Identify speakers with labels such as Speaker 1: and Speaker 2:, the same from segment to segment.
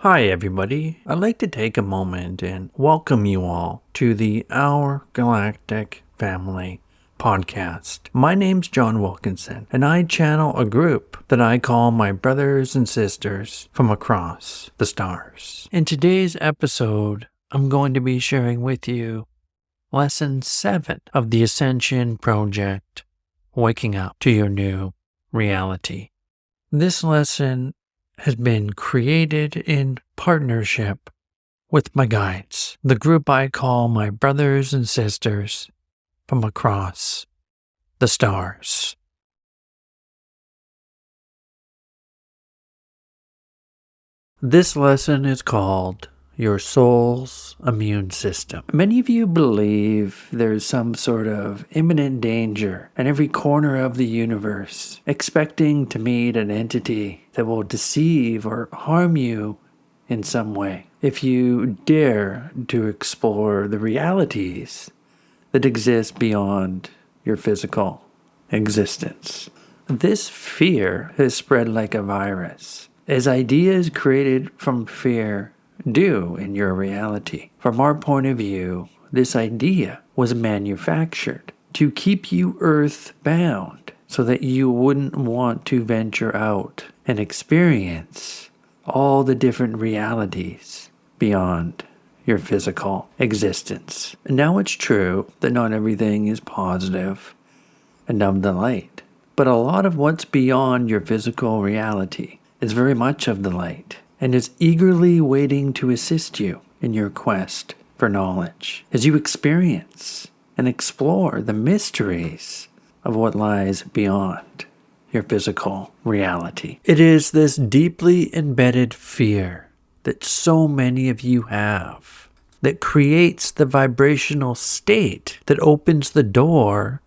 Speaker 1: Hi, everybody. I'd like to take a moment and welcome you all to the Our Galactic Family podcast. My name's John Wilkinson, and I channel a group that I call my brothers and sisters from across the stars. In today's episode, I'm going to be sharing with you Lesson 7 of the Ascension Project, Waking Up to Your New Reality. This lesson has been created in partnership with my guides, the group I call my brothers and sisters from across the stars. This lesson is called Your Soul's Immune System. Many of you believe there's some sort of imminent danger in every corner of the universe, expecting to meet an entity that will deceive or harm you in some way. If you dare to explore the realities that exist beyond your physical existence. This fear has spread like a virus, as ideas created from fear do in your reality. From our point of view, this idea was manufactured to keep you earth-bound so that you wouldn't want to venture out and experience all the different realities beyond your physical existence. Now it's true that not everything is positive and of the light, but a lot of what's beyond your physical reality is very much of the light and is eagerly waiting to assist you in your quest for knowledge as you experience and explore the mysteries of what lies beyond your physical reality. It is this deeply embedded fear that so many of you have that creates the vibrational state that opens the door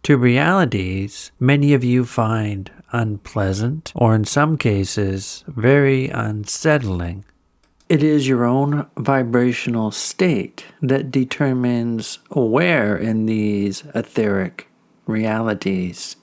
Speaker 1: to realities many of you find unpleasant, or in some cases, very unsettling. It is your own vibrational state that determines where in these etheric realities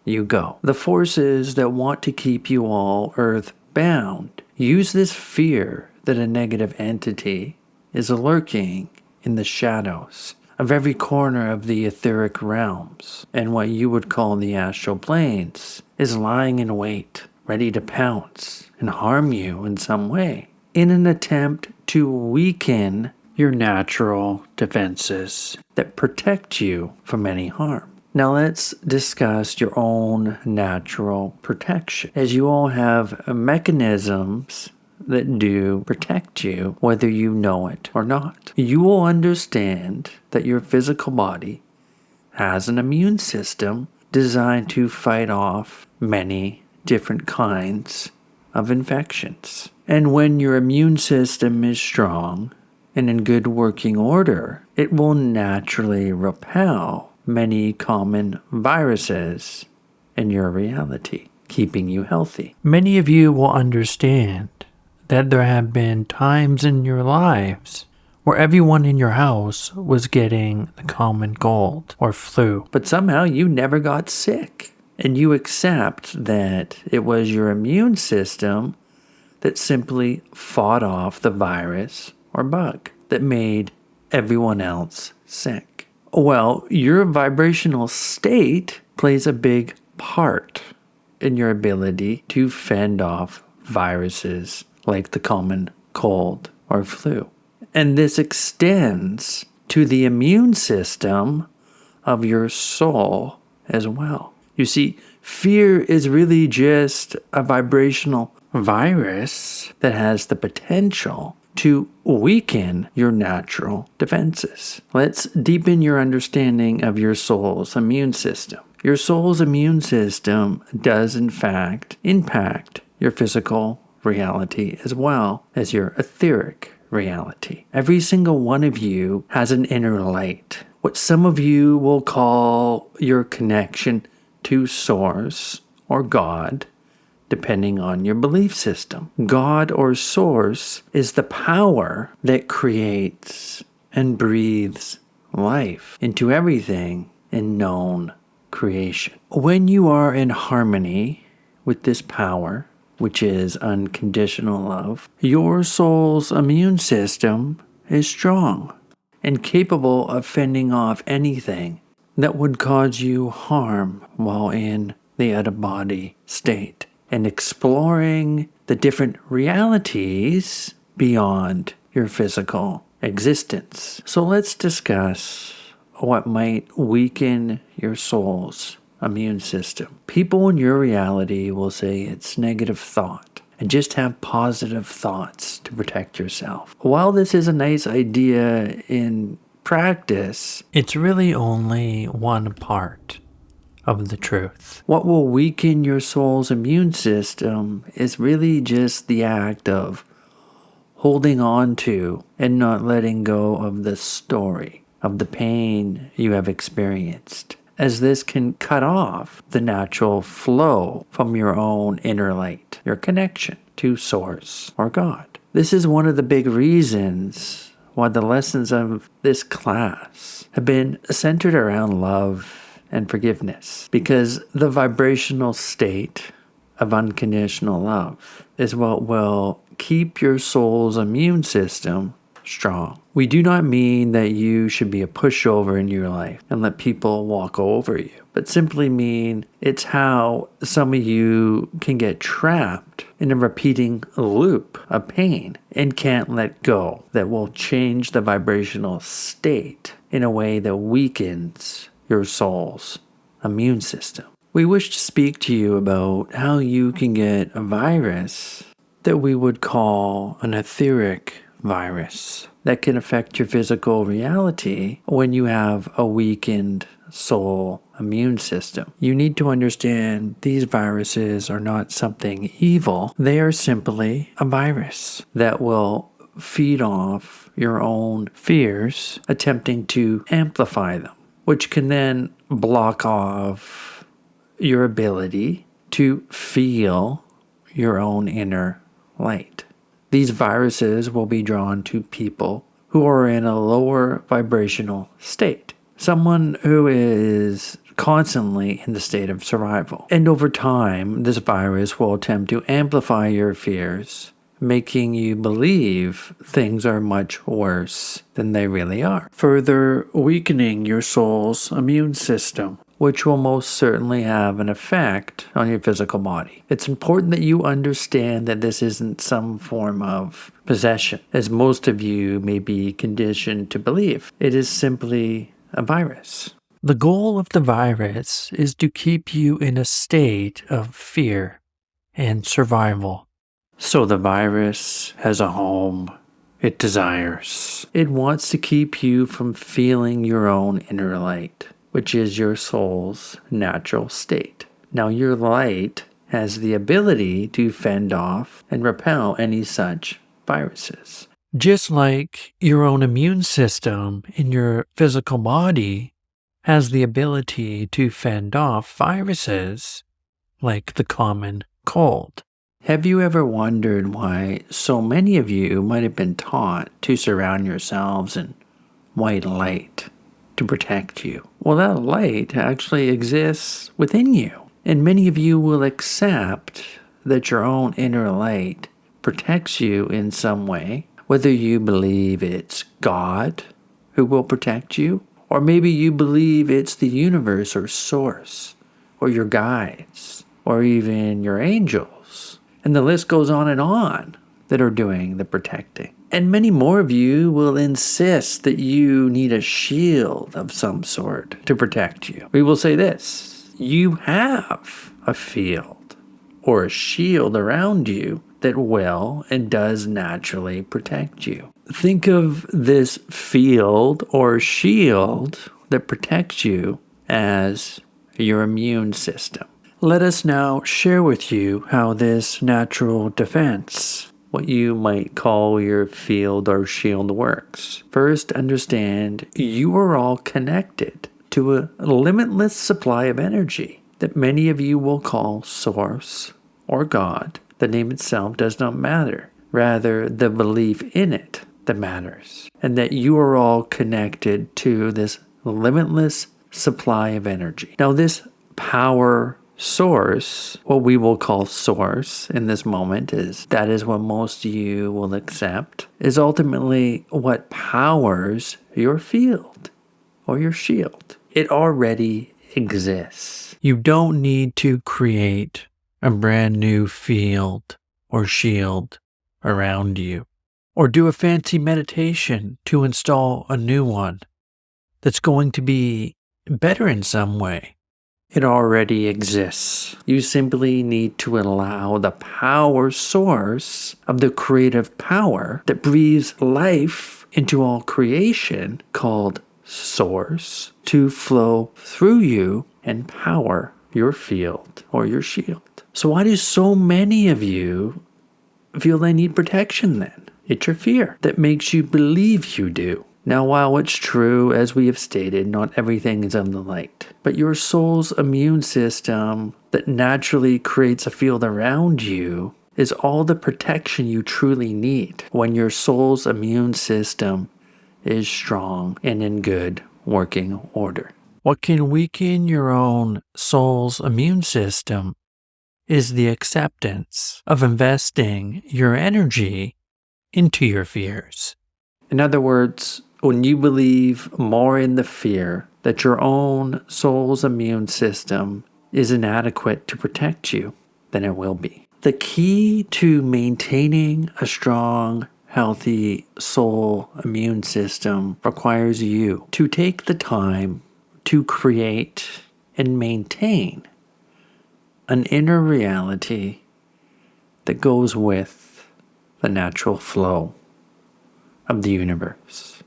Speaker 1: you go. The forces that want to keep you all earth-bound use this fear that a negative entity is lurking in the shadows of every corner of the etheric realms, and what you would call the astral planes is lying in wait, ready to pounce and harm you in some way, in an attempt to weaken your natural defenses that protect you from any harm. Now let's discuss your own natural protection, as you all have mechanisms that do protect you, whether you know it or not. You will understand that your physical body has an immune system designed to fight off many different kinds of infections. And when your immune system is strong and in good working order, it will naturally repel many common viruses in your reality, keeping you healthy. Many of you will understand that there have been times in your lives where everyone in your house was getting the common cold or flu, but somehow you never got sick. And you accept that it was your immune system that simply fought off the virus or bug that made everyone else sick. Well, your vibrational state plays a big part in your ability to fend off viruses like the common cold or flu. And this extends to the immune system of your soul as well. You see, fear is really just a vibrational virus that has the potential to weaken your natural defenses. Let's deepen your understanding of your soul's immune system. Your soul's immune system does, in fact, impact your physical reality as well as your etheric reality. Every single one of you has an inner light, what some of you will call your connection to Source or God, depending on your belief system. God or Source is the power that creates and breathes life into everything in known creation. When you are in harmony with this power, which is unconditional love, your soul's immune system is strong and capable of fending off anything that would cause you harm while in the out-of-body state and exploring the different realities beyond your physical existence. So let's discuss what might weaken your soul's immune system. People in your reality will say it's negative thought, and just have positive thoughts to protect yourself. While this is a nice idea in practice, it's really only one part of the truth. What will weaken your soul's immune system is really just the act of holding on to and not letting go of the story of the pain you have experienced, as this can cut off the natural flow from your own inner light, your connection to Source or God. This is one of the big reasons why the lessons of this class have been centered around love and forgiveness, because the vibrational state of unconditional love is what will keep your soul's immune system strong. We do not mean that you should be a pushover in your life and let people walk over you, but simply mean it's how some of you can get trapped in a repeating loop of pain and can't let go, that will change the vibrational state in a way that weakens your soul's immune system. We wish to speak to you about how you can get a virus that we would call an etheric virus that can affect your physical reality when you have a weakened soul immune system. You need to understand these viruses are not something evil. They are simply a virus that will feed off your own fears, attempting to amplify them, which can then block off your ability to feel your own inner light. These viruses will be drawn to people who are in a lower vibrational state, someone who is constantly in the state of survival. And over time, this virus will attempt to amplify your fears, making you believe things are much worse than they really are, further weakening your soul's immune system, which will most certainly have an effect on your physical body. It's important that you understand that this isn't some form of possession, as most of you may be conditioned to believe. It is simply a virus. The goal of the virus is to keep you in a state of fear and survival. So the virus has a home it desires. It wants to keep you from feeling your own inner light, which is your soul's natural state. Now, your light has the ability to fend off and repel any such viruses. Just like your own immune system in your physical body has the ability to fend off viruses like the common cold. Have you ever wondered why so many of you might have been taught to surround yourselves in white light to protect you? Well, that light actually exists within you. And many of you will accept that your own inner light protects you in some way, whether you believe it's God who will protect you, or maybe you believe it's the universe or source, or your guides, or even your angels. And the list goes on and on that are doing the protecting. And many more of you will insist that you need a shield of some sort to protect you. We will say this: you have a field or a shield around you that will and does naturally protect you. Think of this field or shield that protects you as your immune system. Let us now share with you how this natural defense, what you might call your field or shield, works. First, understand you are all connected to a limitless supply of energy that many of you will call Source or God. The name itself does not matter. Rather, the belief in it that matters. And that you are all connected to this limitless supply of energy. Now, this power Source, what we will call source in this moment, that is what most of you will accept, is ultimately what powers your field or your shield. It already exists. You don't need to create a brand new field or shield around you, or do a fancy meditation to install a new one that's going to be better in some way. It already exists. You simply need to allow the power source of the creative power that breathes life into all creation, called Source, to flow through you and power your field or your shield. So why do so many of you feel they need protection then? It's your fear that makes you believe you do. Now, while it's true, as we have stated, not everything is of the light, but your soul's immune system that naturally creates a field around you is all the protection you truly need when your soul's immune system is strong and in good working order. What can weaken your own soul's immune system is the acceptance of investing your energy into your fears. In other words, when you believe more in the fear that your own soul's immune system is inadequate to protect you, then it will be. The key to maintaining a strong, healthy soul immune system requires you to take the time to create and maintain an inner reality that goes with the natural flow of the universe.